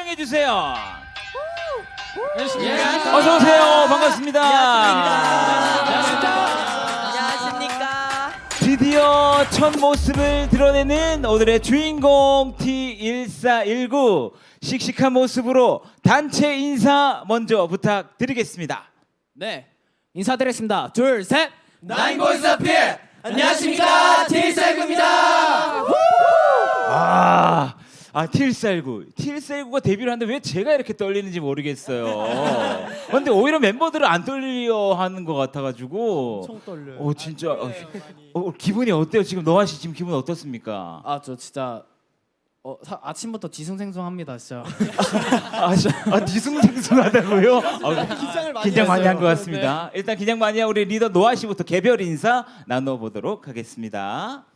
환영해 주세요. 안녕하십니까. 어서 오세요. 반갑습니다. 안녕하십니까. 드디어 첫 모습을 드러내는 오늘의 주인공 T1419 씩씩한 모습으로 단체 인사 먼저 부탁드리겠습니다. 네, 인사드리겠습니다. 둘, 셋. 나인보이스 어필. 안녕하십니까. T1419입니다. T1419가 데뷔를 하는데 왜 제가 이렇게 떨리는지 모르겠어요. 근데 오히려 멤버들은 안 떨려 하는 것 같아가지고. 엄청 떨려요. 오 진짜. 기분이 어때요? 지금 노아 씨 지금 기분 어떻습니까? 저 진짜 아침부터 뒤숭생숭합니다, 진짜. 뒤숭생숭하다고요? 긴장 많이 한 것 했어요. 같습니다. 일단 긴장 많이 한 우리 리더 노아 씨부터 개별 인사 나눠보도록 하겠습니다.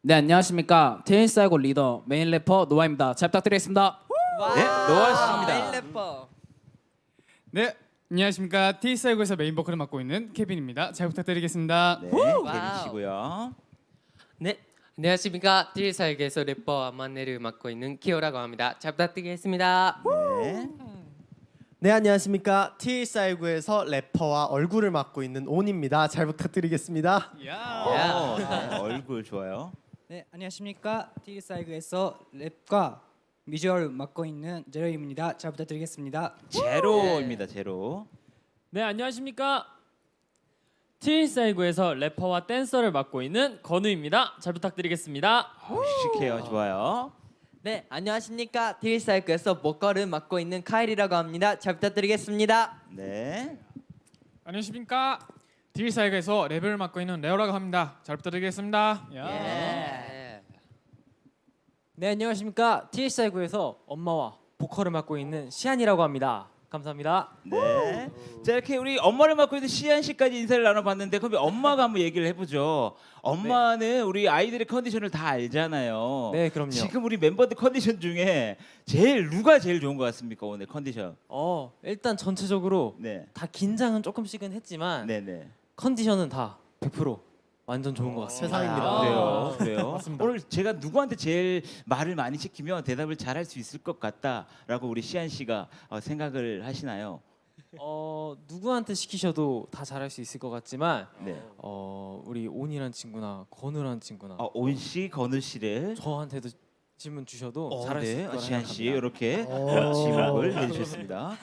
네, 안녕하십니까. T1419 리더 메인 래퍼 노아입니다. 잘 부탁드리겠습니다. 네, 노아 씨입니다. 메인 래퍼. 네, 안녕하십니까. T1419에서 메인 보컬을 맡고 있는 케빈입니다. 잘 부탁드리겠습니다. 네, 케빈씨고요. 네, 안녕하십니까. T1419에서 래퍼 아마네를 맡고 있는 키오라고 합니다. 잘 부탁드리겠습니다. 네. 네, 안녕하십니까. T1419에서 래퍼와 얼굴을 맡고 있는 온입니다. 잘 부탁드리겠습니다. 네, 얼굴 좋아요. 네, 안녕하십니까. T1419에서 랩과 비주얼 맡고 있는 제로입니다. 잘 부탁드리겠습니다. 제로입니다. 제로. 네, 안녕하십니까. T1419에서 래퍼와 댄서를 맡고 있는 건우입니다. 잘 부탁드리겠습니다. 씩씩해요. 좋아요. 네, 안녕하십니까. T1419에서 보컬을 맡고 있는 카일이라고 합니다. 잘 부탁드리겠습니다. 네. 안녕하십니까. T1419에서 랩을 맡고 있는 레오라고 합니다. 잘 부탁드리겠습니다. 예. 네, 안녕하십니까. T1419에서 엄마와 보컬을 맡고 있는 시안이라고 합니다. 감사합니다. 네. 자 이렇게 우리 엄마를 맡고 있는 시안 씨까지 인사를 나눠봤는데 그럼 엄마가 한번 얘기를 해보죠. 엄마는 우리 아이들의 컨디션을 다 알잖아요. 네, 그럼요. 지금 우리 멤버들 컨디션 중에 누가 제일 좋은 것 같습니까 오늘 컨디션? 일단 전체적으로 네. 다 긴장은 조금씩은 했지만 네네. 컨디션은 다 100% 완전 좋은 것 같습니다. 세상입니다. 그래요. 오늘 제가 누구한테 제일 말을 많이 시키면 대답을 잘할 수 있을 것 같다라고 우리 시안 씨가 생각을 하시나요? 누구한테 시키셔도 다 잘할 수 있을 것 같지만 네. 우리 온이란 친구나 건우란 친구나 온 씨, 건우 씨를 저한테도 질문 주셔도 잘할 수 있을 네. 거라 시안 씨 생각합니다. 이렇게 지목을 해주셨습니다.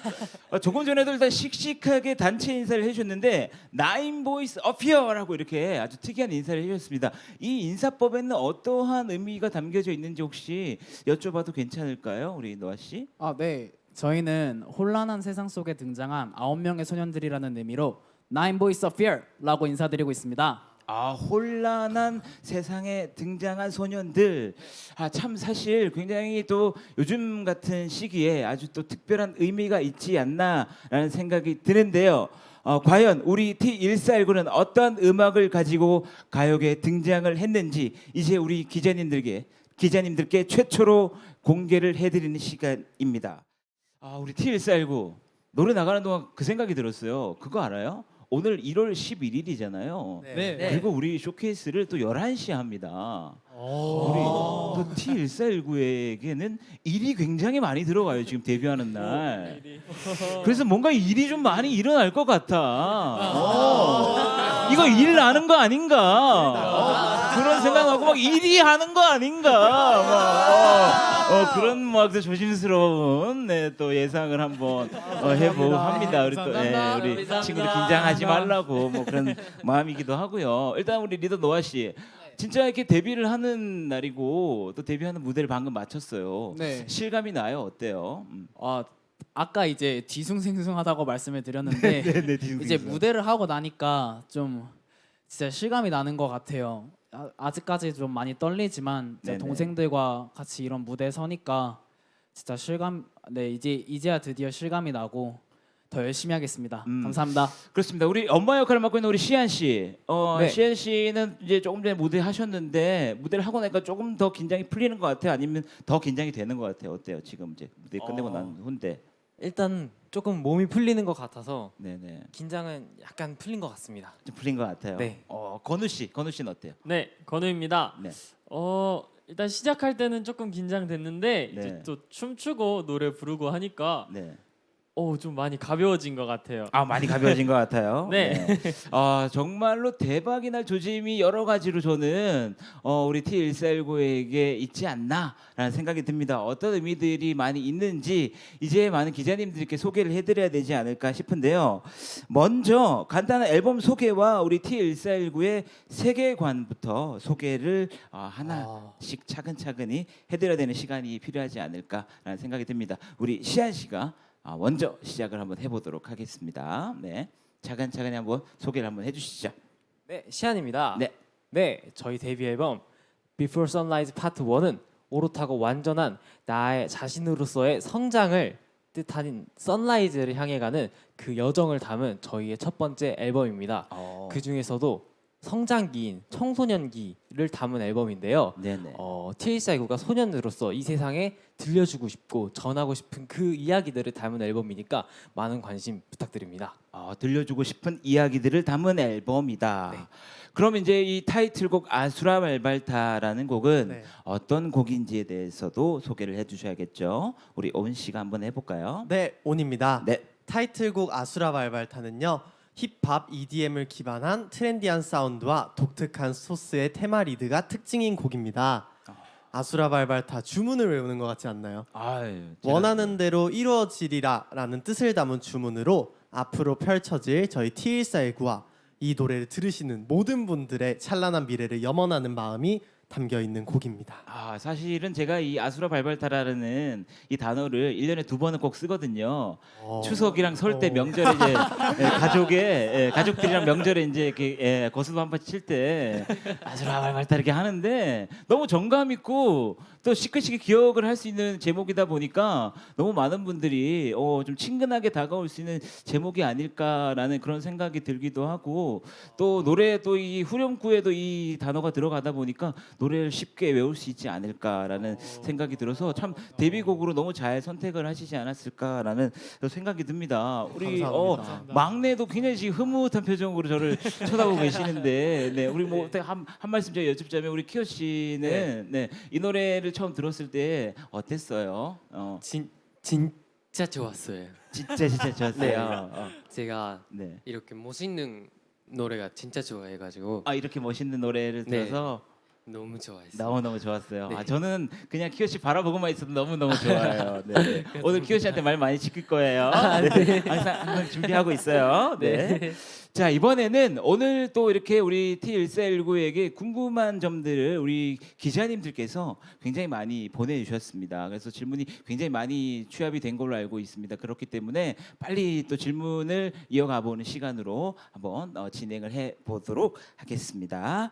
조금 전에도 일단 씩씩하게 단체 인사를 해주셨는데 나인 보이스 어피어라고 이렇게 아주 특이한 인사를 해주셨습니다. 이 인사법에는 어떠한 의미가 담겨져 있는지 혹시 여쭤봐도 괜찮을까요, 우리 노아 씨? 네. 저희는 혼란한 세상 속에 등장한 9명의 소년들이라는 의미로 Nine Boys of Fear라고 인사드리고 있습니다. 혼란한 세상에 등장한 소년들. 참 사실 굉장히 또 요즘 같은 시기에 아주 또 특별한 의미가 있지 않나라는 생각이 드는데요. 과연 우리 T1419는 어떤 음악을 가지고 가요계에 등장을 했는지 이제 우리 기자님들께 최초로 공개를 해드리는 시간입니다. 우리 T1419 노래 나가는 동안 그 생각이 들었어요. 그거 알아요? 오늘 1월 11일이잖아요. 네. 그리고 우리 쇼케이스를 또 11시에 합니다. 우리 또 T1419에게는 일이 굉장히 많이 들어가요. 지금 데뷔하는 날. 그래서 뭔가 일이 좀 많이 일어날 것 같아. 이거 일 나는 거 아닌가? 그런 생각하고 막 일이 하는 거 아닌가? 그런 막 조심스러운 또 예상을 한번 해보고 합니다. 우리 또 우리 친구들 긴장하지 말라고 뭐 그런 마음이기도 하고요. 일단 우리 리더 노아 씨. 진짜 이렇게 데뷔를 하는 날이고 또 데뷔하는 무대를 방금 마쳤어요. 네. 실감이 나요? 어때요? 아까 이제 뒤숭생숭하다고 말씀을 드렸는데 이제 무대를 하고 나니까 좀 진짜 실감이 나는 것 같아요. 아직까지 좀 많이 떨리지만 진짜 네네. 동생들과 같이 이런 무대에 서니까 진짜 이제야 드디어 실감이 나고 더 열심히 하겠습니다. 감사합니다. 그렇습니다. 우리 엄마 역할을 맡고 있는 우리 시안 씨. 네. 시안 씨는 이제 조금 전에 무대 하셨는데 무대를 하고 나니까 조금 더 긴장이 풀리는 것 같아요. 아니면 더 긴장이 되는 것 같아요. 어때요? 지금 이제 무대 끝내고 난 후인데. 일단 조금 몸이 풀리는 것 같아서 네네. 긴장은 약간 풀린 것 같습니다. 좀 풀린 것 같아요. 네. 건우 씨는 어때요? 네, 건우입니다. 네. 일단 시작할 때는 조금 긴장됐는데 이제 네. 또 춤추고 노래 부르고 하니까 네. 좀 많이 가벼워진 것 같아요. 아 많이 가벼워진 것 같아요. 네. 아 정말로 대박이 날 조짐이 여러 가지로 저는 우리 T1419에게 있지 않나라는 생각이 듭니다. 어떤 의미들이 많이 있는지 이제 많은 기자님들께 소개를 해드려야 되지 않을까 싶은데요. 먼저 간단한 앨범 소개와 우리 T1419의 세계관부터 소개를 하나씩 차근차근히 해드려야 되는 시간이 필요하지 않을까라는 생각이 듭니다. 우리 시안 씨가 먼저 시작을 한번 해보도록 하겠습니다. 네, 차근차근히 한번 소개를 한번 해주시죠. 네, 시안입니다. 네. 네, 저희 데뷔 앨범 Before Sunrise Part 1은 오롯하고 완전한 나의 자신으로서의 성장을 뜻하는 선라이즈를 향해 가는 그 여정을 담은 저희의 첫 번째 앨범입니다. 그 중에서도 성장기인 청소년기를 담은 앨범인데요. 네네. T1419가 소년으로서 이 세상에 들려주고 싶고 전하고 싶은 그 이야기들을 담은 앨범이니까 많은 관심 부탁드립니다. 들려주고 싶은 이야기들을 담은 앨범이다. 네. 그럼 이제 이 타이틀곡 아수라 발발타라는 곡은 네. 어떤 곡인지에 대해서도 소개를 해주셔야겠죠. 우리 온 씨가 한번 해볼까요? 네, 온입니다. 네. 타이틀곡 아수라 발발타는요. 힙합 EDM을 기반한 트렌디한 사운드와 독특한 소스의 테마 리드가 특징인 곡입니다. 아수라 발발타 주문을 외우는 것 같지 않나요? 아유, 원하는 대로 이루어지리라라는 뜻을 담은 주문으로 앞으로 펼쳐질 저희 T1419와 이 노래를 들으시는 모든 분들의 찬란한 미래를 염원하는 마음이 담겨 있는 곡입니다. 사실은 제가 이 아수라 발발타라는 이 단어를 1년에 2번은 꼭 쓰거든요. 추석이랑 설 때 명절에 이제 가족들이랑 명절에 이제 이렇게 거수도 한 번씩 칠 때 아수라 발발타 이렇게 하는데 너무 정감 있고 또 시끌시끌 기억을 할 수 있는 제목이다 보니까 너무 많은 분들이 좀 친근하게 다가올 수 있는 제목이 아닐까라는 그런 생각이 들기도 하고 또 노래 또 이 후렴구에도 이 단어가 들어가다 보니까 노래를 쉽게 외울 수 있지 않을까라는 생각이 들어서 참 데뷔곡으로 너무 잘 선택을 하시지 않았을까라는 생각이 듭니다. 우리 감사합니다. 막내도 굉장히 지금 흐뭇한 표정으로 저를 쳐다보고 계시는데, 네, 우리 뭐 한 말씀 제가 여쭙자면 우리 키오 씨는 네, 이 노래를 처음 들었을 때 어땠어요? 진짜 좋았어요. 진짜 좋았어요. 제가 네. 이렇게 멋있는 노래가 진짜 좋아해가지고 이렇게 멋있는 노래를 네. 들어서 너무 좋아했어요. 너무 좋았어요. 네. 저는 그냥 키오 씨 바라보고만 있어도 너무 좋아요. 네. 오늘 키오 씨한테 말 많이 시킬 거예요. 네. 항상 준비하고 있어요. 네. 자 이번에는 오늘 또 이렇게 우리 T1419에게 궁금한 점들을 우리 기자님들께서 굉장히 많이 보내주셨습니다. 그래서 질문이 굉장히 많이 취합이 된 걸로 알고 있습니다. 그렇기 때문에 빨리 또 질문을 이어가 보는 시간으로 한번 진행을 해 보도록 하겠습니다.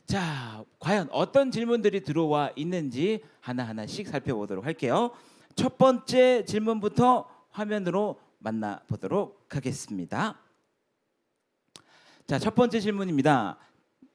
자 과연 어떤 질문들이 들어와 있는지 하나하나씩 살펴보도록 할게요. 첫 번째 질문부터 화면으로 만나보도록 하겠습니다. 자, 첫 번째 질문입니다.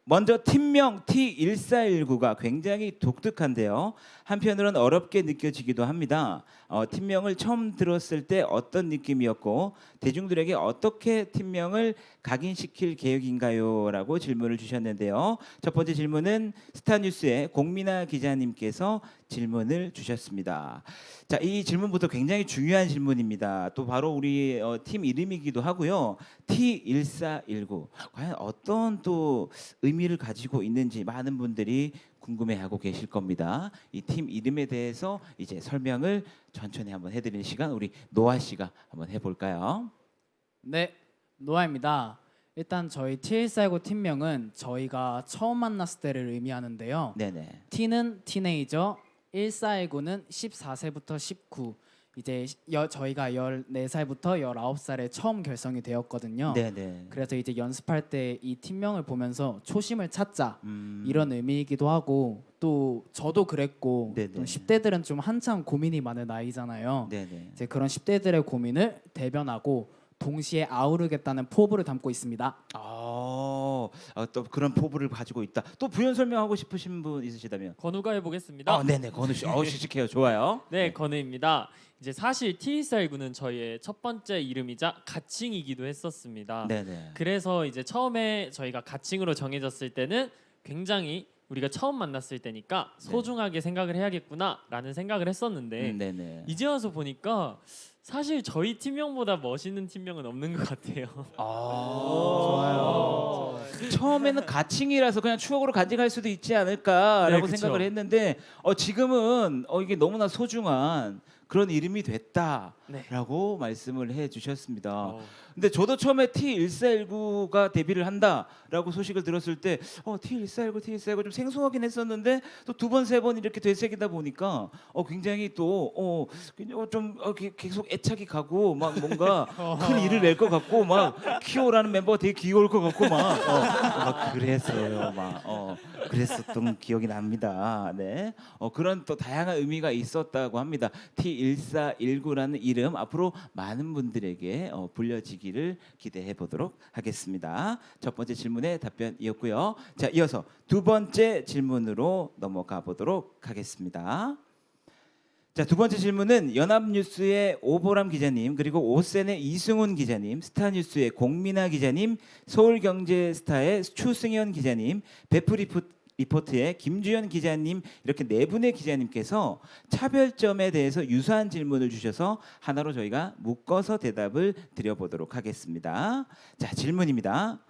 먼저 팀명 T1419가 굉장히 독특한데요. 한편으로는 어렵게 느껴지기도 합니다. 팀명을 처음 들었을 때 어떤 느낌이었고 대중들에게 어떻게 팀명을 각인시킬 계획인가요? 라고 질문을 주셨는데요. 첫 번째 질문은 스타뉴스의 공민아 기자님께서 질문을 주셨습니다. 자, 이 질문부터 굉장히 중요한 질문입니다. 또 바로 우리 팀 이름이기도 하고요. T1419 과연 어떤 또 의미를 가지고 있는지 많은 분들이 궁금해하고 계실 겁니다. 이 팀 이름에 대해서 이제 설명을 천천히 한번 해드리는 시간 우리 노아 씨가 한번 해볼까요? 네, 노아입니다. 일단 저희 T1419 팀명은 저희가 처음 만났을 때를 의미하는데요. 네네. T는 티네이저, 1419는 14세부터 19. 이제 저희가 14살부터 19살에 처음 결성이 되었거든요. 네네. 그래서 이제 연습할 때 이 팀명을 보면서 초심을 찾자 음. 이런 의미이기도 하고 또 저도 그랬고 네네. 또 10대들은 좀 한참 고민이 많은 나이잖아요. 네네. 이제 그런 10대들의 고민을 대변하고 동시에 아우르겠다는 포부를 담고 있습니다. 또 그런 포부를 가지고 있다. 또 부연 설명하고 싶으신 분 있으시다면? 건우가 해보겠습니다. 네네, 건우 씨. 씩씩해요. 좋아요. 네, 건우입니다. 이제 사실 T1419는 저희의 첫 번째 이름이자 가칭이기도 했었습니다. 네네. 그래서 이제 처음에 저희가 가칭으로 정해졌을 때는 굉장히 우리가 처음 만났을 때니까 소중하게 생각을 해야겠구나라는 생각을 했었는데 네네. 이제 와서 보니까 사실 저희 팀명보다 멋있는 팀명은 없는 것 같아요. 좋아요. 처음에는 가칭이라서 그냥 추억으로 간직할 수도 있지 않을까라고 네, 그쵸. 생각을 했는데 지금은 이게 너무나 소중한 그런 이름이 됐다라고 말씀을 해주셨습니다. 근데 저도 처음에 T1419가 데뷔를 한다라고 소식을 들었을 때 T1419 좀 생소하긴 했었는데 또 두 번 세 번 이렇게 되새기다 보니까 굉장히 또 좀 계속 애착이 가고 막 뭔가 큰 일을 낼 것 같고 막 키오라는 멤버가 되게 귀여울 것 같고 막 그랬어요. 막 그랬었던 기억이 납니다. 네. 그런 또 다양한 의미가 있었다고 합니다. T1419라는 이름 앞으로 많은 분들에게 불려지기를 기대해 보도록 하겠습니다. 첫 번째 질문의 답변이었고요. 자, 이어서 두 번째 질문으로 넘어가 보도록 하겠습니다. 자, 두 번째 질문은 연합뉴스의 오보람 기자님, 그리고 오센의 이승훈 기자님, 스타뉴스의 공민아 기자님, 서울경제스타의 추승현 기자님, 베프리포트의 김주현 기자님, 이렇게 네 분의 기자님께서 차별점에 대해서 유사한 질문을 주셔서 하나로 저희가 묶어서 대답을 드려보도록 하겠습니다. 자, 질문입니다.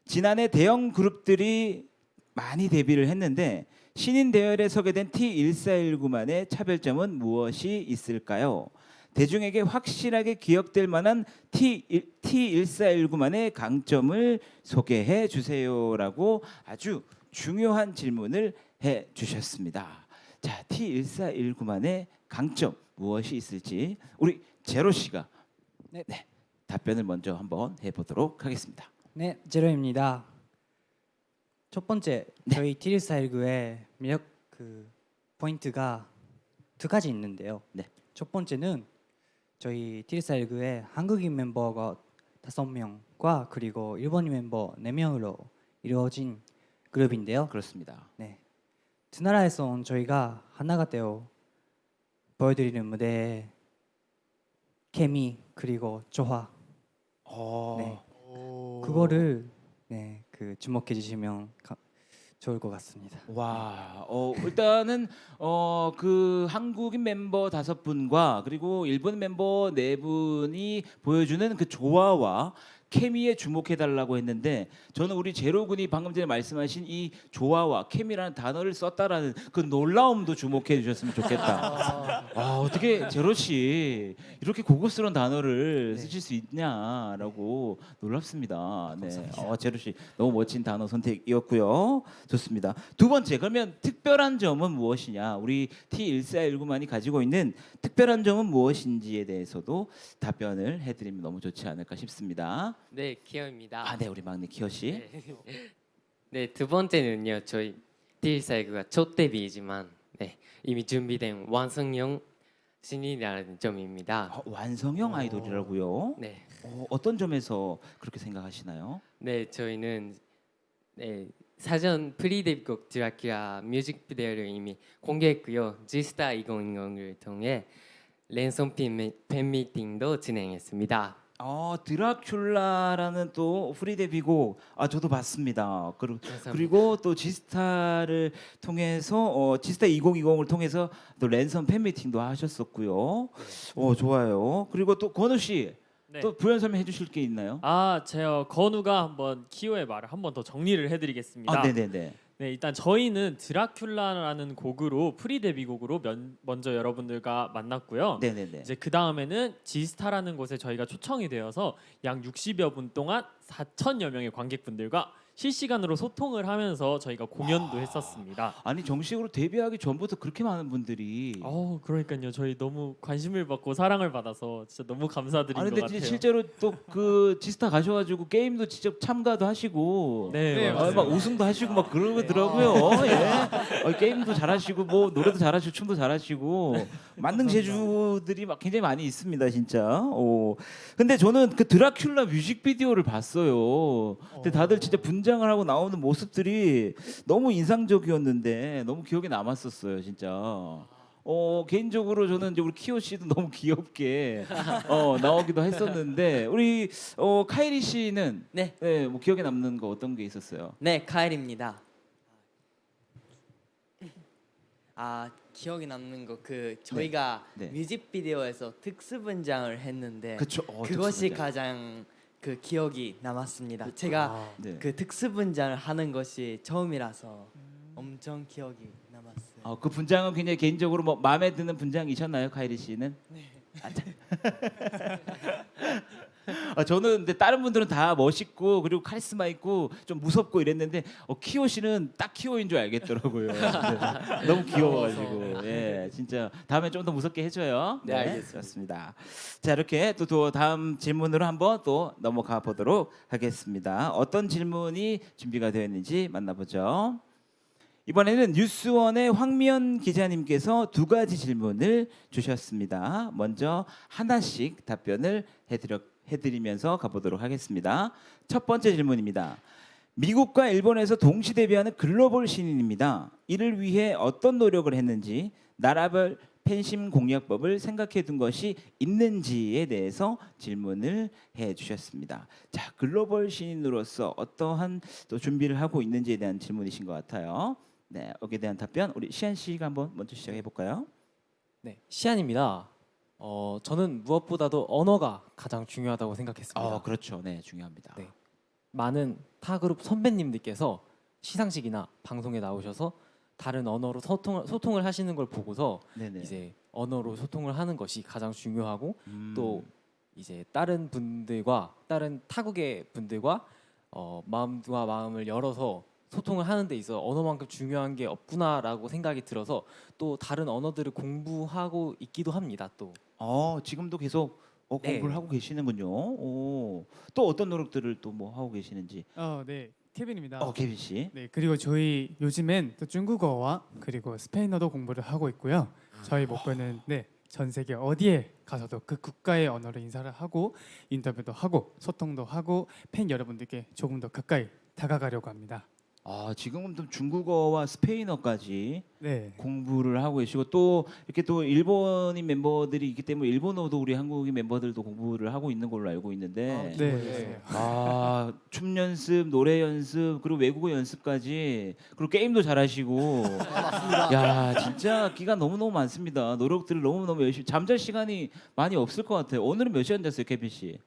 지난해 대형 그룹들이 많이 데뷔를 했는데 신인 대열에 서게 된 T1419만의 차별점은 무엇이 있을까요? 대중에게 확실하게 기억될 만한 T1419만의 강점을 소개해 주세요라고 아주 중요한 질문을 해 주셨습니다. 자, T1419만의 강점 무엇이 있을지 우리 제로 씨가 네. 답변을 먼저 한번 해보도록 하겠습니다. 네, 제로입니다. 첫 번째 저희 T1419의 매력 포인트가 두 가지 있는데요. 네. 첫 번째는 저희 T1419의 한국인 멤버가 5명과 그리고 일본인 멤버 4명으로 이루어진 그룹인데요. 그렇습니다. 네. 두 나라에서 온 저희가 하나가 되어 보여드리는 무대에 케미 그리고 조화 네. 그거를 주목해 주시면 좋을 것 같습니다. 와, 일단은 그 한국인 멤버 5분과 그리고 일본 멤버 4분이 보여주는 그 조화와 케미에 주목해 달라고 했는데 저는 우리 제로 군이 방금 전에 말씀하신 이 조화와 케미라는 단어를 썼다라는 그 놀라움도 주목해 주셨으면 좋겠다. 어떻게 제로 씨 이렇게 고급스러운 단어를 쓰실 수 있냐라고 놀랍습니다. 네, 제로 씨 너무 멋진 단어 선택이었고요. 좋습니다. 두 번째, 그러면 특별한 점은 무엇이냐? 우리 T1419만이 가지고 있는 특별한 점은 무엇인지에 대해서도 답변을 해드리면 너무 좋지 않을까 싶습니다. 네, 키오입니다. 네, 우리 막내 키오 씨. 네, 두 번째는요. 저희 T1419가 첫 데뷔이지만 이미 준비된 완성형 신인이라는 점입니다. 완성형 아이돌이라고요? 네. 어떤 점에서 그렇게 생각하시나요? 네, 저희는 사전 프리 데뷔곡 드라큘라 뮤직비디오를 이미 공개했고요. G스타 2020을 통해 랜선 팬미팅도 진행했습니다. 드라큘라라는 또 프리 데뷔곡 저도 봤습니다. 감사합니다. 그리고 또 지스타를 통해서 지스타 2020을 통해서 또 랜선 팬미팅도 하셨었고요. 좋아요. 그리고 또 건우 씨. 네. 또 부연 설명해 주실 게 있나요? 제가 건우가 한번 키오의 말을 한번 더 정리를 해드리겠습니다. 네네네. 네, 일단 저희는 드라큘라라는 곡으로 프리 데뷔곡으로 먼저 여러분들과 만났고요. 네네네. 이제 그 다음에는 지스타라는 곳에 저희가 초청이 되어서 약 60여 분 동안 4천여 명의 관객분들과 실시간으로 소통을 하면서 저희가 공연도 했었습니다. 아니 정식으로 데뷔하기 전부터 그렇게 많은 분들이 그러니까요. 저희 너무 관심을 받고 사랑을 받아서 진짜 너무 감사드린 것 근데 같아요. 실제로 또 그 지스타 가셔가지고 게임도 직접 참가도 하시고 네, 맞아요. 막 우승도 하시고 막 그러더라고요. 예. 게임도 잘하시고 뭐 노래도 잘하시고 춤도 잘하시고 만능 재주들이 막 굉장히 많이 있습니다, 진짜. 근데 저는 그 드라큘라 뮤직비디오를 봤어요. 근데 다들 진짜 분장을 하고 나오는 모습들이 너무 인상적이었는데 너무 기억에 남았었어요, 진짜. 개인적으로 저는 이제 우리 키오 씨도 너무 귀엽게 나오기도 했었는데 우리 카이리 씨는 네. 뭐 기억에 남는 거 어떤 게 있었어요? 네, 카일입니다. 기억에 남는 거 그 저희가 네. 뮤직비디오에서 특수분장을 했는데 그쵸. 그것이 특수분장. 가장 그 기억이 남았습니다. 제가 네. 그 특수분장을 하는 것이 처음이라서 엄청 기억이 남았어요. 그 분장은 굉장히 개인적으로 뭐 마음에 드는 분장이셨나요, 카이리 씨는? 네. 저는 근데 다른 분들은 다 멋있고 그리고 카리스마 있고 좀 무섭고 이랬는데 키오 씨는 딱 키오인 줄 알겠더라고요. 네. 너무 귀여워가지고 예, 진짜 다음에 좀 더 무섭게 해줘요. 네, 알겠습니다. 좋습니다. 자 이렇게 또 다음 질문으로 한번 또 넘어가 보도록 하겠습니다. 어떤 질문이 준비가 되어 있는지 만나보죠. 이번에는 뉴스원의 황미연 기자님께서 두 가지 질문을 주셨습니다. 먼저 하나씩 답변을 해드리면서 가보도록 하겠습니다. 첫 번째 질문입니다. 미국과 일본에서 동시 데뷔하는 글로벌 신인입니다. 이를 위해 어떤 노력을 했는지 나라별 팬심 공략법을 생각해 둔 것이 있는지에 대해서 질문을 해주셨습니다. 자, 글로벌 신인으로서 어떠한 또 준비를 하고 있는지에 대한 질문이신 것 같아요. 네, 여기에 대한 답변 우리 시안 씨가 한번 먼저 시작해 볼까요? 네, 시안입니다. 저는 무엇보다도 언어가 가장 중요하다고 생각했습니다. 그렇죠. 네, 중요합니다. 네. 많은 타 그룹 선배님들께서 시상식이나 방송에 나오셔서 다른 언어로 소통을 하시는 걸 보고서 네네. 이제 언어로 소통을 하는 것이 가장 중요하고 또 음. 이제 다른 분들과 다른 타국의 분들과 마음과 마음을 열어서 소통을 하는 데 있어 언어만큼 중요한 게 없구나라고 생각이 들어서 또 다른 언어들을 공부하고 있기도 합니다. 또 지금도 계속 공부를 네. 하고 계시는군요. 또 어떤 노력들을 또 뭐 하고 계시는지. 네, 케빈입니다. 케빈 씨. 네, 그리고 저희 요즘엔 또 중국어와 그리고 스페인어도 공부를 하고 있고요. 저희 목표는 전 세계 어디에 가서도 그 국가의 언어로 인사를 하고 인터뷰도 하고 소통도 하고 팬 여러분들께 조금 더 가까이 다가가려고 합니다. 지금은 또 중국어와 스페인어까지 네. 공부를 하고 계시고 또 이렇게 또 일본인 멤버들이 있기 때문에 일본어도 우리 한국인 멤버들도 공부를 하고 있는 걸로 알고 있는데 네. 춤 연습, 노래 연습, 그리고 외국어 연습까지 그리고 게임도 잘하시고 야 진짜 기가 너무너무 많습니다. 노력들을 너무너무 열심히 잠잘 시간이 많이 없을 것 같아요. 오늘은 몇 시간 잤어요, 케빈 씨?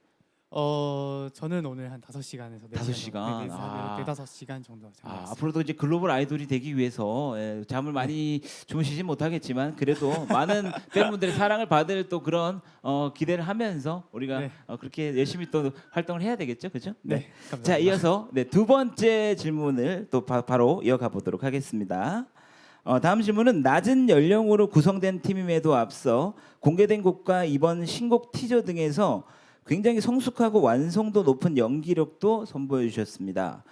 저는 오늘 한 5시간에서 5시간? 4-5시간 정도 잠들었어요. 앞으로도 이제 글로벌 아이돌이 되기 위해서 잠을 많이 주무시진 못하겠지만 그래도 많은 팬분들의 사랑을 받을 또 그런 기대를 하면서 우리가 네. 그렇게 열심히 또 활동을 해야 되겠죠, 그죠? 네, 감사합니다. 자, 이어서 두 번째 질문을 또 바로 이어가 보도록 하겠습니다. 다음 질문은 낮은 연령으로 구성된 팀임에도 앞서 공개된 곡과 이번 신곡 티저 등에서 굉장히 성숙하고 완성도 높은 연기력도 선보여 주셨습니다.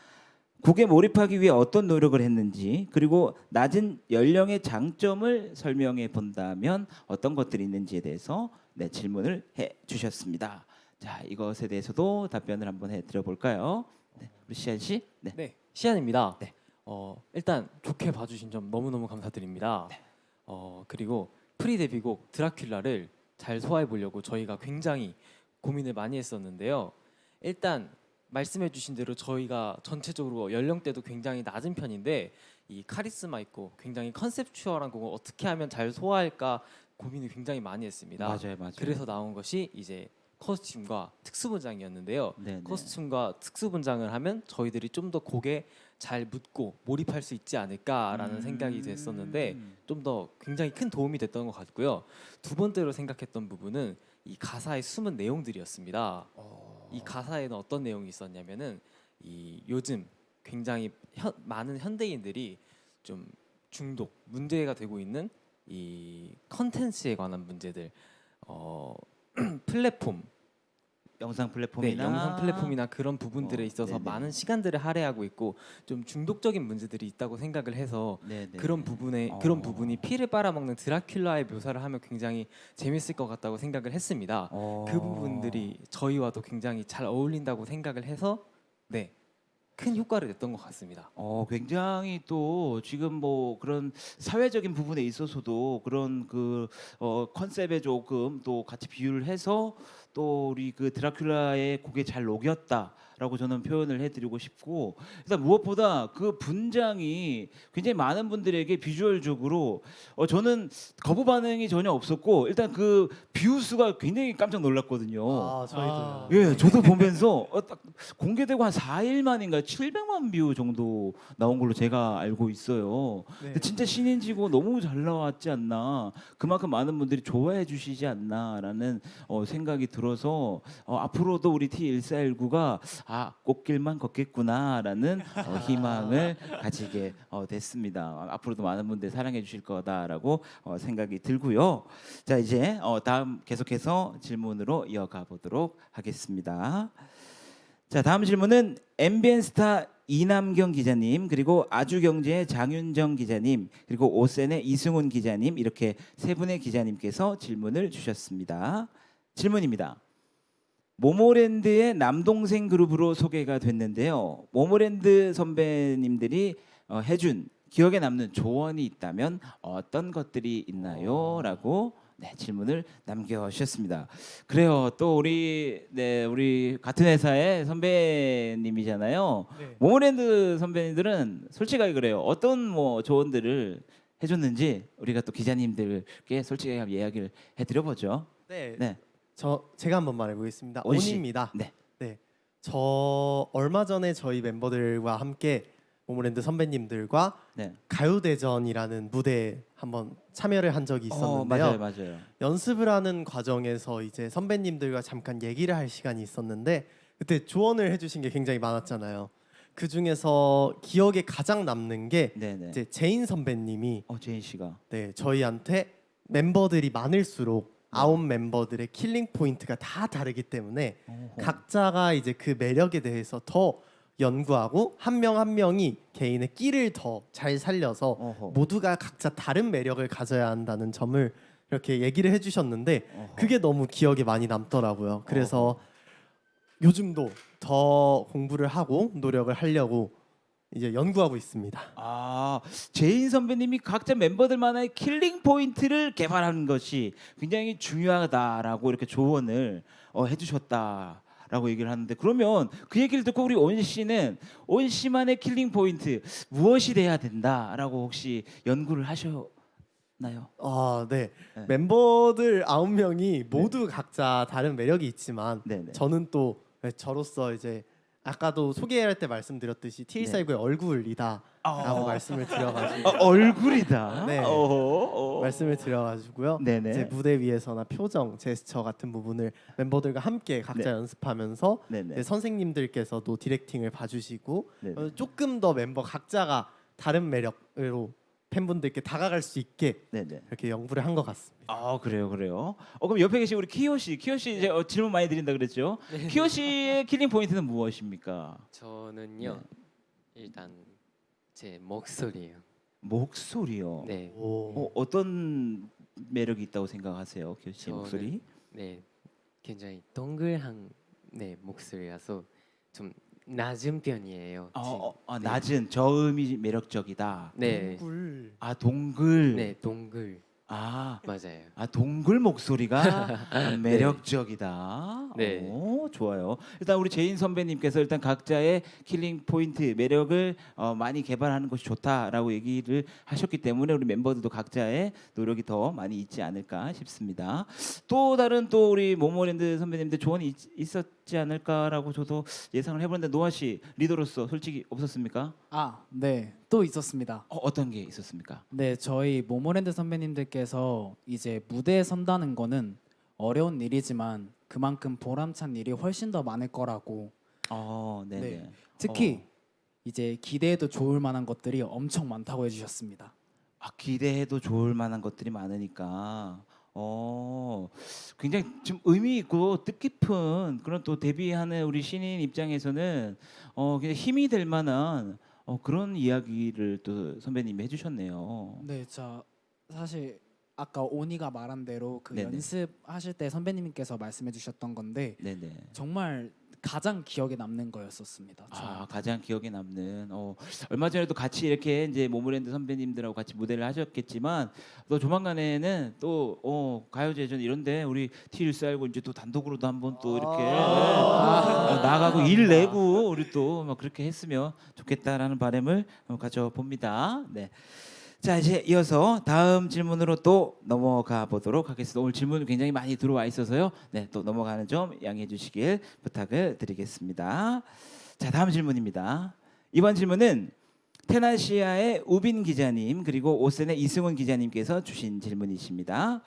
곡에 몰입하기 위해 어떤 노력을 했는지 그리고 낮은 연령의 장점을 설명해 본다면 어떤 것들이 있는지에 대해서 질문을 해 주셨습니다. 자, 이것에 대해서도 답변을 한번 해 드려 볼까요? 우리 시안 씨? 네, 시안입니다. 네. 일단 좋게 봐주신 점 너무너무 감사드립니다. 그리고 프리 데뷔곡 드라큘라를 잘 소화해 보려고 저희가 굉장히 고민을 많이 했었는데요. 일단 말씀해주신 대로 저희가 전체적으로 연령대도 굉장히 낮은 편인데 이 카리스마 있고 굉장히 컨셉추얼한 곡을 어떻게 하면 잘 소화할까 고민을 굉장히 많이 했습니다. 맞아요. 그래서 나온 것이 이제 코스튬과 특수분장이었는데요. 네네. 코스튬과 특수분장을 하면 저희들이 좀 더 곡에 잘 묻고 몰입할 수 있지 않을까라는 생각이 됐었는데 좀 더 굉장히 큰 도움이 됐던 것 같고요. 두 번째로 생각했던 부분은 이 가사의 숨은 내용들이었습니다. 이 가사에는 어떤 내용이 있었냐면은 이 요즘 굉장히 많은 현대인들이 좀 중독 문제가 되고 있는 이 컨텐츠에 관한 문제들 플랫폼 영상 플랫폼이나 영상 플랫폼이나 그런 부분들에 있어서 네네. 많은 시간들을 할애하고 있고 좀 중독적인 문제들이 있다고 생각을 해서 네네. 그런 부분이 피를 빨아먹는 드라큘라의 묘사를 하면 굉장히 재밌을 것 같다고 생각을 했습니다. 그 부분들이 저희와도 굉장히 잘 어울린다고 생각을 해서 큰 효과를 냈던 것 같습니다. 굉장히 또 지금 뭐 그런 사회적인 부분에 있어서도 그런 그 컨셉에 조금 또 같이 비유를 해서 또 우리 그 드라큘라의 곡에 잘 녹였다. 라고 저는 표현을 해드리고 싶고, 일단 무엇보다 그 분장이 굉장히 많은 분들에게 비주얼적으로 저는 거부 반응이 전혀 없었고, 일단 그 뷰수가 굉장히 깜짝 놀랐거든요. 아, 저희도요. 예, 저도 보면서 딱 공개되고 한 4일 만인가 700만 뷰 정도 나온 걸로 제가 알고 있어요. 네. 근데 진짜 신인지고 너무 잘 나왔지 않나, 그만큼 많은 분들이 좋아해 주시지 않나라는 생각이 들어서 앞으로도 우리 T1419가 꽃길만 걷겠구나라는 희망을 가지게 됐습니다. 앞으로도 많은 분들 사랑해 주실 거다라고 생각이 들고요. 자, 이제 다음 계속해서 질문으로 이어가 보도록 하겠습니다. 자, 다음 질문은 MBN스타 이남경 기자님, 그리고 아주경제의 장윤정 기자님, 그리고 오센의 이승훈 기자님, 이렇게 세 분의 기자님께서 질문을 주셨습니다. 질문입니다. 모모랜드의 남동생 그룹으로 소개가 됐는데요. 모모랜드 선배님들이 해준 기억에 남는 조언이 있다면 어떤 것들이 있나요? 라고 질문을 남겨주셨습니다. 그래요. 또 우리 같은 회사의 선배님이잖아요. 네. 모모랜드 선배님들은 솔직하게 그래요. 어떤 조언들을 해줬는지 우리가 또 기자님들께 솔직하게 한번 이야기를 해드려보죠. 네. 네. 제가 한번 말해보겠습니다. 온 씨. 온입니다. 네. 네. 저 얼마 전에 저희 멤버들과 함께 모모랜드 선배님들과 네. 가요대전이라는 무대에 한번 참여를 한 적이 있었는데요. 맞아요. 연습을 하는 과정에서 이제 선배님들과 잠깐 얘기를 할 시간이 있었는데 그때 조언을 해주신 게 굉장히 많았잖아요. 그 중에서 기억에 가장 남는 게 네네. 이제 제인 선배님이 제인 씨가 저희한테 멤버들이 많을수록 9멤버들의 킬링 포인트가 다 다르기 때문에 각자가 이제 그 매력에 대해서 더 연구하고 한 명 한 명이 개인의 끼를 더 잘 살려서 모두가 각자 다른 매력을 가져야 한다는 점을 이렇게 얘기를 해주셨는데 그게 너무 기억에 많이 남더라고요. 그래서 요즘도 더 공부를 하고 노력을 하려고 이제 연구하고 있습니다. 제인 선배님이 각자 멤버들만의 킬링 포인트를 개발하는 것이 굉장히 중요하다라고 이렇게 조언을 해주셨다라고 얘기를 하는데, 그러면 그 얘기를 듣고 우리 온 씨는 온 씨만의 킬링 포인트 무엇이 돼야 된다라고 혹시 연구를 하셨나요? 네. 네. 멤버들 9명이 모두 각자 다른 매력이 있지만 네네. 저는 또 저로서 이제 아까도 소개할 때 말씀드렸듯이 T1419의 얼굴이다라고 말씀을 드려가지고 얼굴이다. 네. 어허. 말씀을 드려가지고요. 네네. 이제 무대 위에서나 표정, 제스처 같은 부분을 멤버들과 함께 각자 네. 연습하면서 네네. 이제 선생님들께서도 디렉팅을 봐주시고 네네. 조금 더 멤버 각자가 다른 매력으로 팬분들께 다가갈 수 있게 네네. 이렇게 연구를 한 것 같습니다. 그래요. 그럼 옆에 계신 우리 키오 씨 이제 질문 많이 드린다 그랬죠? 키오 씨의 킬링 포인트는 무엇입니까? 저는요 일단 제 목소리예요. 목소리요. 네, 어떤 매력이 있다고 생각하세요, 키오 씨 저는- 목소리? 네, 굉장히 동글한 목소리라서 좀 낮은 편이에요. 낮은 저음이 매력적이다. 네, 동글. 네, 동글 아, 맞아요. 동글 목소리가 매력적이다. 네. 좋아요. 일단 우리 제인 선배님께서 일단 각자의 킬링 포인트 매력을 많이 개발하는 것이 좋다라고 얘기를 하셨기 때문에 우리 멤버들도 각자의 노력이 더 많이 있지 않을까 싶습니다. 또 다른 또 우리 모모랜드 선배님들 조언이 있었지 않을까라고 저도 예상을 해보는데, 노아 씨 리더로서 솔직히 없었습니까? 네, 또 있었습니다. 어떤 게 있었습니까? 네, 저희 모모랜드 선배님들께서 이제 무대에 선다는 거는 어려운 일이지만 그만큼 보람찬 일이 훨씬 더 많을 거라고. 네네. 네. 특히 이제 기대해도 좋을 만한 것들이 엄청 많다고 해주셨습니다. 기대해도 좋을 만한 것들이 많으니까 굉장히 좀 의미 있고 뜻깊은 그런 또 데뷔하는 우리 신인 입장에서는 그냥 힘이 될 만한 그런 이야기를 또 선배님이 해주셨네요. 네, 사실 아까 오니가 말한 대로 그 네네. 연습하실 때 선배님께서 말씀해주셨던 건데 네네. 정말 가장 기억에 남는 거였었습니다. 아, 가장 기억에 남는. 얼마 전에도 같이 이렇게 이제 모모랜드 선배님들하고 같이 무대를 하셨겠지만 또 조만간에는 또 가요제전 이런데 우리 T1 알고 이제 또 단독으로도 한번 또 이렇게 나가고 일 내고 우리 또 막 그렇게 했으면 좋겠다라는 바람을 가져봅니다. 네. 자, 이제 이어서 다음 질문으로 또 넘어가 보도록 하겠습니다. 오늘 질문 굉장히 많이 들어와 있어서요. 네, 또 넘어가는 점 양해해 주시길 부탁을 드리겠습니다. 자, 다음 질문입니다. 이번 질문은 테나시아의 우빈 기자님 그리고 오센의 이승훈 기자님께서 주신 질문이십니다.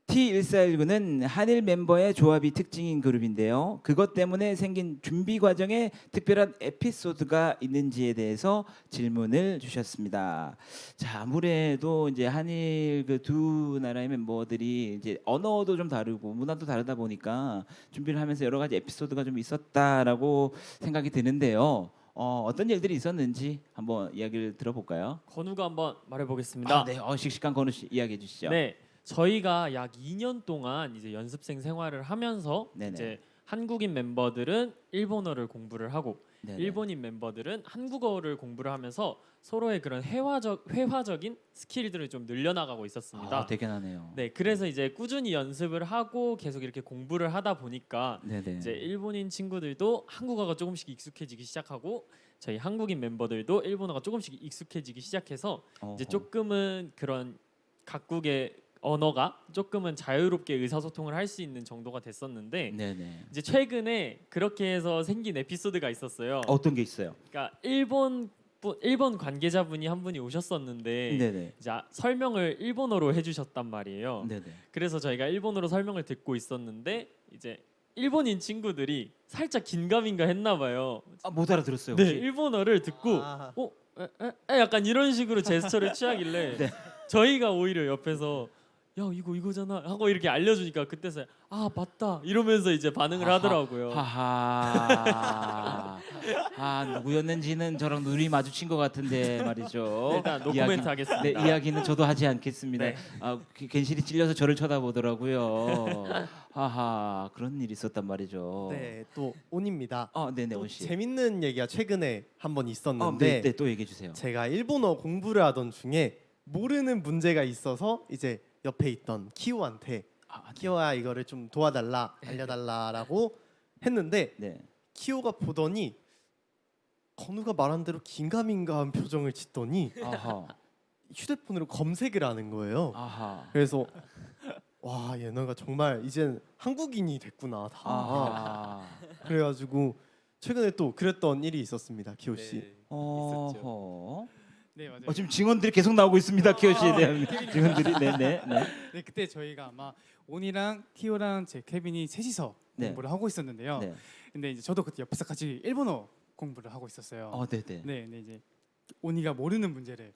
T1419는 한일 멤버의 조합이 특징인 그룹인데요. 그것 때문에 생긴 준비 과정에 특별한 에피소드가 있는지에 대해서 질문을 주셨습니다. 자, 아무래도 이제 한일 그 두 나라의 멤버들이 이제 언어도 좀 다르고 문화도 다르다 보니까 준비를 하면서 여러 가지 에피소드가 좀 있었다라고 생각이 드는데요. 어떤 일들이 있었는지 한번 이야기를 들어볼까요? 건우가 한번 말해보겠습니다. 네, 씩씩한 건우 씨 이야기해 주시죠. 네, 저희가 약 2년 동안 이제 연습생 생활을 하면서 네네. 이제 한국인 멤버들은 일본어를 공부를 하고 네네. 일본인 멤버들은 한국어를 공부를 하면서 서로의 그런 회화적인 스킬들을 좀 늘려나가고 있었습니다. 대견하네요. 네, 그래서 이제 꾸준히 연습을 하고 계속 이렇게 공부를 하다 보니까 네네. 이제 일본인 친구들도 한국어가 조금씩 익숙해지기 시작하고 저희 한국인 멤버들도 일본어가 조금씩 익숙해지기 시작해서 이제 조금은 그런 각국의 언어가 조금은 자유롭게 의사소통을 할 수 있는 정도가 됐었는데 네네. 이제 최근에 그렇게 해서 생긴 에피소드가 있었어요. 어떤 게 있어요? 그러니까 일본 관계자분이 한 분이 오셨었는데 네네. 이제 설명을 일본어로 해주셨단 말이에요. 네네. 그래서 저희가 일본어로 설명을 듣고 있었는데 이제 일본인 친구들이 살짝 긴가민가 했나 봐요. 못 알아들었어요. 네, 혹시? 일본어를 듣고 약간 이런 식으로 제스처를 취하길래 네. 저희가 오히려 옆에서 야 이거잖아 하고 이렇게 알려주니까 그때서 맞다 이러면서 이제 반응을 하더라고요. 하하. 누구였는지는 저랑 눈이 마주친 것 같은데 말이죠. 네, 일단 노코멘트 하겠습니다. 네, 이야기는 저도 하지 않겠습니다. 네. 괜시리 찔려서 저를 쳐다보더라고요. 하하, 그런 일이 있었단 말이죠. 네, 또 온입니다. 네네, 또 온 씨. 재밌는 얘기가 최근에 한 번 있었는데 네, 또 얘기해 주세요. 제가 일본어 공부를 하던 중에 모르는 문제가 있어서 이제 옆에 있던 키오한테 키오야 이거를 좀 도와달라 알려달라라고 했는데 네. 키오가 보더니 건우가 말한 대로 긴가민가한 표정을 짓더니 아하. 휴대폰으로 검색을 하는 거예요. 아하. 그래서 와 얘네가 정말 이젠 한국인이 됐구나 다. 아하. 그래가지고 최근에 또 그랬던 일이 있었습니다, 키오 씨. 네. 어허. 네 맞아요. 지금 증언들이 계속 나오고 있습니다, 키오 씨에 대한 증언들이. 네네. 네. 네 그때 저희가 아마 온이랑 키오랑 제 케빈이 셋이서 네. 공부를 하고 있었는데요. 네. 근데 이제 저도 그때 옆에서 같이 일본어 공부를 하고 있었어요. 네네. 네, 근데 이제 온이가 모르는 문제를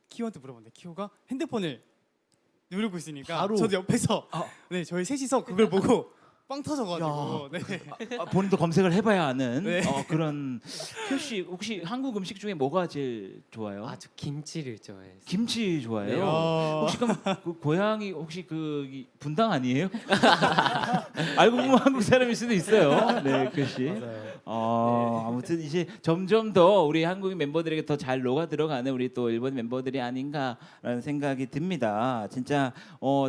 키오한테 물어봤는데 키오가 핸드폰을 누르고 있으니까 바로. 저도 옆에서 네 저희 셋이서 그걸 보고 빵 터져가지고 네. 본인도 검색을 해봐야 아는 네. 그런. 키오 씨 혹시 한국 음식 중에 뭐가 제일 좋아요? 아주 김치를 좋아해요. 김치 좋아해요. 네. 혹시 그럼 그 고향이 혹시 그 분당 아니에요? 알고 보면 한국 사람일 수도 있어요. 네, 키오 씨. 아무튼 이제 점점 더 우리 한국인 멤버들에게 더 잘 녹아 들어가는 우리 또 일본 멤버들이 아닌가라는 생각이 듭니다. 진짜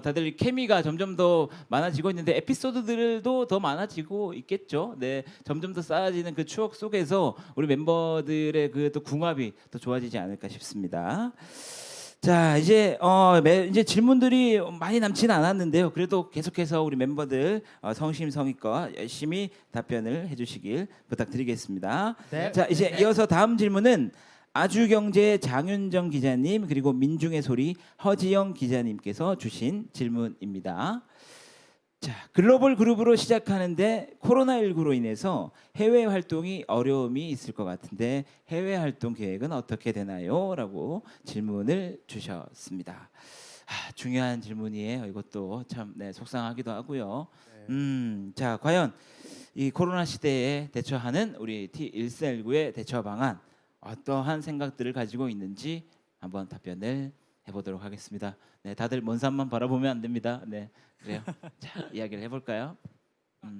다들 케미가 점점 더 많아지고 있는데 에피소드들도 더 많아지고 있겠죠. 네, 점점 더 쌓아지는 그 추억 속에서 우리 멤버들의 그 또 궁합이 더 좋아지지 않을까 싶습니다. 자, 이제 이제 질문들이 많이 남지는 않았는데요. 그래도 계속해서 우리 멤버들 성심성의껏 열심히 답변을 해주시길 부탁드리겠습니다. 네. 자, 이제 이어서 다음 질문은 아주경제 장윤정 기자님 그리고 민중의 소리 허지영 기자님께서 주신 질문입니다. 자, 글로벌 그룹으로 시작하는데 코로나19로 인해서 해외 활동이 어려움이 있을 것 같은데 해외 활동 계획은 어떻게 되나요? 라고 질문을 주셨습니다. 중요한 질문이에요. 이것도 참 속상하기도 하고요. 자, 과연 이 코로나 시대에 대처하는 우리 T1419의 대처 방안 어떠한 생각들을 가지고 있는지 한번 답변을 해보도록 하겠습니다. 네, 다들 먼 산만 바라보면 안 됩니다. 네, 그래요. 자, 이야기를 해볼까요?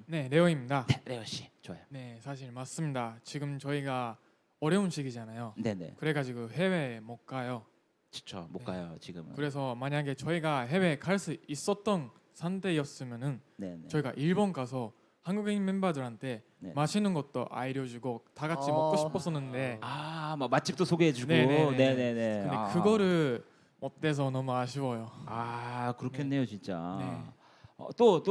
네, 레오입니다. 네, 레오 씨 좋아요. 네, 사실 맞습니다. 지금 저희가 어려운 시기잖아요. 네네. 그래가지고 해외 못 가요. 그렇죠. 못 네. 가요 지금은. 그래서 만약에 저희가 해외 갈 수 있었던 상태였으면은 네네. 저희가 일본 가서 한국인 멤버들한테 네. 맛있는 것도 알려주고 다 같이 먹고 싶었었는데 뭐 맛집도 소개해주고. 네네네. 네네네. 근데 아. 그거를 못 돼서 너무 아쉬워요. 그렇겠네요 진짜. 네. 또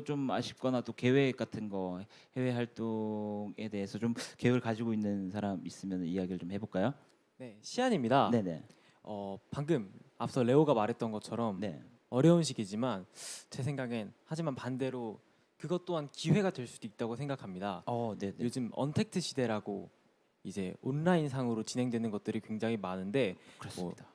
좀 아쉽거나 또 계획 같은 거 해외 활동에 대해서 좀 계획을 가지고 있는 사람 있으면 이야기를 좀 해볼까요? 네, 시안입니다. 네네. 방금 앞서 레오가 말했던 것처럼 네. 어려운 시기지만 제 생각엔 하지만 반대로 그것 또한 기회가 될 수도 있다고 생각합니다. 네네. 요즘 언택트 시대라고 이제 온라인 상으로 진행되는 것들이 굉장히 많은데 그렇습니다.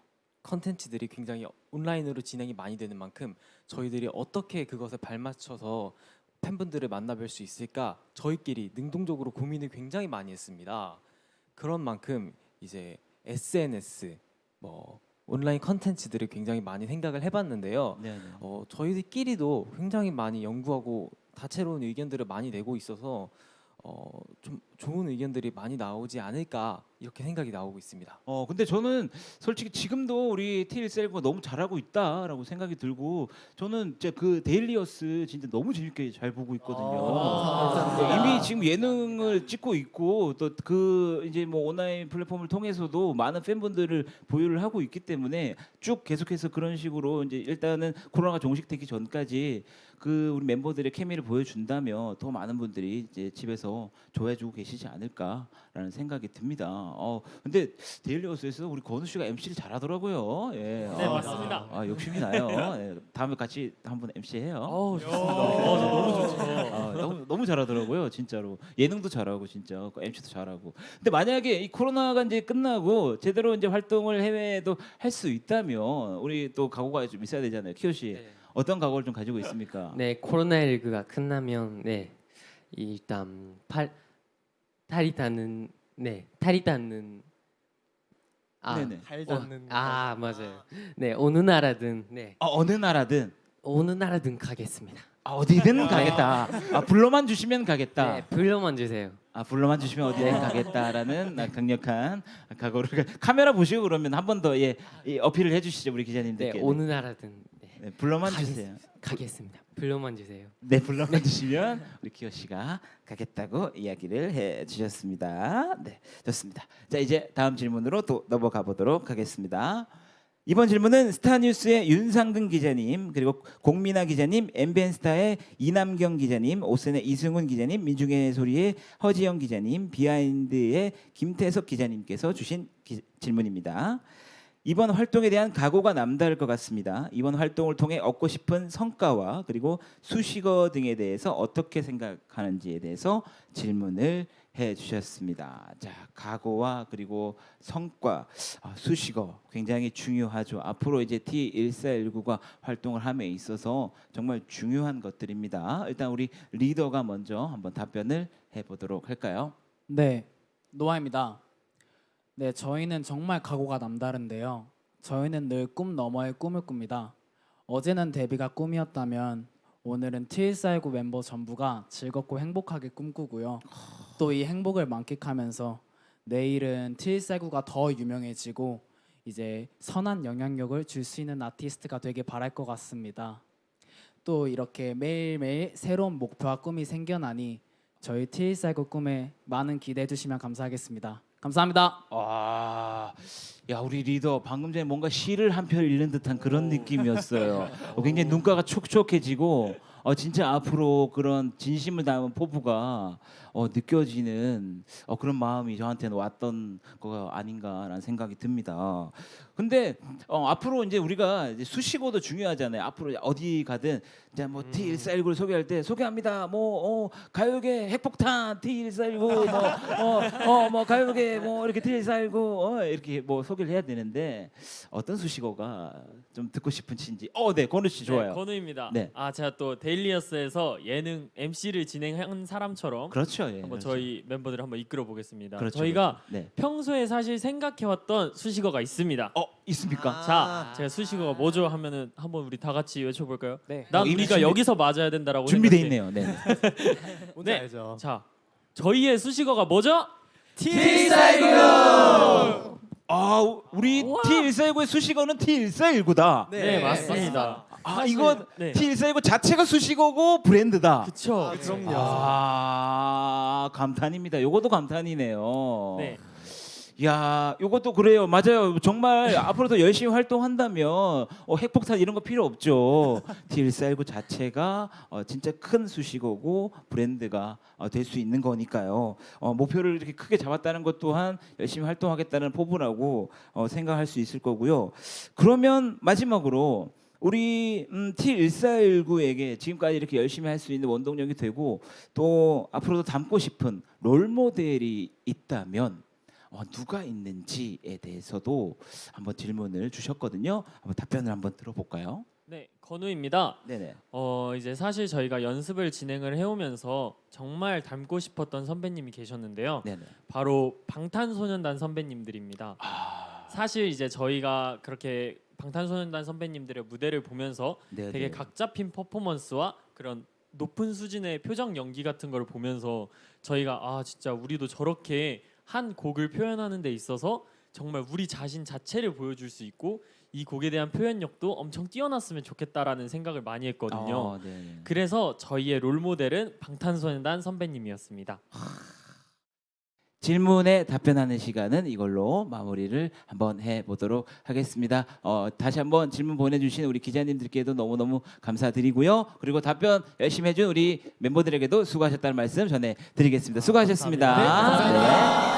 컨텐츠들이 굉장히 온라인으로 진행이 많이 되는 만큼 저희들이 어떻게 그것에 발맞춰서 팬분들을 만나뵐 수 있을까 저희끼리 능동적으로 고민을 굉장히 많이 했습니다. 그런 만큼 이제 SNS 뭐 온라인 컨텐츠들을 굉장히 많이 생각을 해봤는데요. 네네. 저희들끼리도 굉장히 많이 연구하고 다채로운 의견들을 많이 내고 있어서 좀 좋은 의견들이 많이 나오지 않을까 이렇게 생각이 나오고 있습니다. 근데 저는 솔직히 지금도 우리 TL셀프가 너무 잘하고 있다라고 생각이 들고 저는 진짜 그 데일리어스 진짜 너무 재밌게 잘 보고 있거든요. 이미 지금 예능을 찍고 있고 또 그 이제 뭐 온라인 플랫폼을 통해서도 많은 팬분들을 보유를 하고 있기 때문에 쭉 계속해서 그런 식으로 이제 일단은 코로나가 종식되기 전까지 그 우리 멤버들의 케미를 보여준다면 더 많은 분들이 이제 집에서 좋아해주고 계시지 않을까라는 생각이 듭니다. 근데 데일리어스에서 우리 건우 씨가 MC를 잘하더라고요. 예. 네, 맞습니다. 욕심이 나요. 예. 다음에 같이 한번 MC 해요. 너무 좋죠. 너무 잘하더라고요, 진짜로. 예능도 잘하고 진짜 MC도 잘하고. 근데 만약에 이 코로나가 이제 끝나고 제대로 이제 활동을 해외에도 할 수 있다면 우리 또 각오가 좀 있어야 되잖아요, 키오 씨. 네. 어떤 각오를 좀 가지고 있습니까? 네, 코로나19가 끝나면 네 일단 탈이 닿는 네네. 달 닿는 맞아요. 네, 어느 나라든 어느 나라든 어느 나라든 가겠습니다. 어디든 가겠다. 불러만 주시면 가겠다. 네, 불러만 주세요. 불러만 주시면 어디든 가겠다라는 강력한 각오를 카메라 보시고 그러면 한 번 더 어필을 해주시죠 우리 네, 기자님들께. 어느 나라든 네, 불러만 주세요. 가겠습니다. 불러만 주세요. 네, 불러만 주시면 우리 키오 씨가 가겠다고 이야기를 해주셨습니다. 네, 좋습니다. 자, 이제 다음 질문으로 또 넘어가 보도록 하겠습니다. 이번 질문은 스타뉴스의 윤상근 기자님, 그리고 공민아 기자님, MBN스타의 이남경 기자님, 오센의 이승훈 기자님, 민중의 소리의 허지영 기자님, 비하인드의 김태석 기자님께서 주신 질문입니다. 이번 활동에 대한 각오가 남다를 것 같습니다. 이번 활동을 통해 얻고 싶은 성과와 그리고 수식어 등에 대해서 어떻게 생각하는지에 대해서 질문을 해주셨습니다. 자, 각오와 그리고 성과, 수식어 굉장히 중요하죠. 앞으로 이제 T1419가 활동을 함에 있어서 정말 중요한 것들입니다. 일단 우리 리더가 먼저 한번 답변을 해보도록 할까요? 네, 노아입니다. 네, 저희는 정말 각오가 남다른데요. 저희는 늘 꿈 너머의 꿈을 꿉니다. 어제는 데뷔가 꿈이었다면 오늘은 T1419 멤버 전부가 즐겁고 행복하게 꿈꾸고요. 또 이 행복을 만끽하면서 내일은 T1419가 더 유명해지고 이제 선한 영향력을 줄 수 있는 아티스트가 되길 바랄 것 같습니다. 또 이렇게 매일매일 새로운 목표와 꿈이 생겨나니 저희 T1419 꿈에 많은 기대해 주시면 감사하겠습니다. 감사합니다. 야, 우리 리더 방금 전에 뭔가 시를 한 편 읽는 듯한 그런 느낌이었어요. 굉장히 눈가가 촉촉해지고 진짜 앞으로 그런 진심을 담은 포부가 느껴지는 그런 마음이 저한테는 왔던 거가 아닌가라는 생각이 듭니다. 근데 앞으로 이제 우리가 이제 수식어도 중요하잖아요. 앞으로 어디 가든 이제 뭐 T1419를 소개할 때 소개합니다. 가요계 핵폭탄 T1419 뭐 가요계 뭐 이렇게 T1419 이렇게 뭐 소개를 해야 되는데 어떤 수식어가 좀 듣고 싶으신지. 네, 건우 씨 좋아요. 네, 건우입니다. 네. 제가 또 데일리어스에서 예능 MC를 진행한 사람처럼 그렇죠. 예, 한번 그렇죠. 저희 멤버들을 한번 이끌어 보겠습니다. 그렇죠, 저희가 그렇죠. 네. 평소에 사실 생각해왔던 수식어가 있습니다. 있습니까? 자, 제가 수식어가 뭐죠 하면은 한번 우리 다 같이 외쳐볼까요? 네. 난 이미 우리가 준비- 여기서 맞아야 된다라고 준비돼 생각해. 있네요. 네. 뭔지 네. 알죠? 자, 저희의 수식어가 뭐죠? 우리 T149의 수식어는 T149다. 네, 맞습니다. 이건 네. T149 자체가 수식어고 브랜드다. 그쵸. 그럼요. 감탄입니다. 요것도 감탄이네요. 네. 야, 요것도 그래요. 맞아요. 정말 앞으로도 열심히 활동한다면 핵폭탄 이런 거 필요 없죠. T149 자체가 진짜 큰 수식어고 브랜드가 될 수 있는 거니까요. 목표를 이렇게 크게 잡았다는 것 또한 열심히 활동하겠다는 포부라고 생각할 수 있을 거고요. 그러면 마지막으로 우리 T1419에게 지금까지 이렇게 열심히 할 수 있는 원동력이 되고 또 앞으로도 닮고 싶은 롤 모델이 있다면 누가 있는지에 대해서도 한번 질문을 주셨거든요. 한번 답변을 한번 들어볼까요? 네, 건우입니다. 네네. 이제 사실 저희가 연습을 진행을 해오면서 정말 닮고 싶었던 선배님이 계셨는데요. 네네. 바로 방탄소년단 선배님들입니다. 사실 이제 저희가 그렇게 방탄소년단 선배님들의 무대를 보면서 네네. 되게 각 잡힌 퍼포먼스와 그런 높은 수준의 표정 연기 같은 걸 보면서 저희가 진짜 우리도 저렇게 한 곡을 표현하는 데 있어서 정말 우리 자신 자체를 보여줄 수 있고 이 곡에 대한 표현력도 엄청 뛰어났으면 좋겠다라는 생각을 많이 했거든요. 네. 그래서 저희의 롤 모델은 방탄소년단 선배님이었습니다. 질문에 답변하는 시간은 이걸로 마무리를 한번 해보도록 하겠습니다. 다시 한번 질문 보내주신 우리 기자님들께도 너무너무 감사드리고요. 그리고 답변 열심히 해준 우리 멤버들에게도 수고하셨다는 말씀 전해드리겠습니다. 수고하셨습니다. 감사합니다. 네.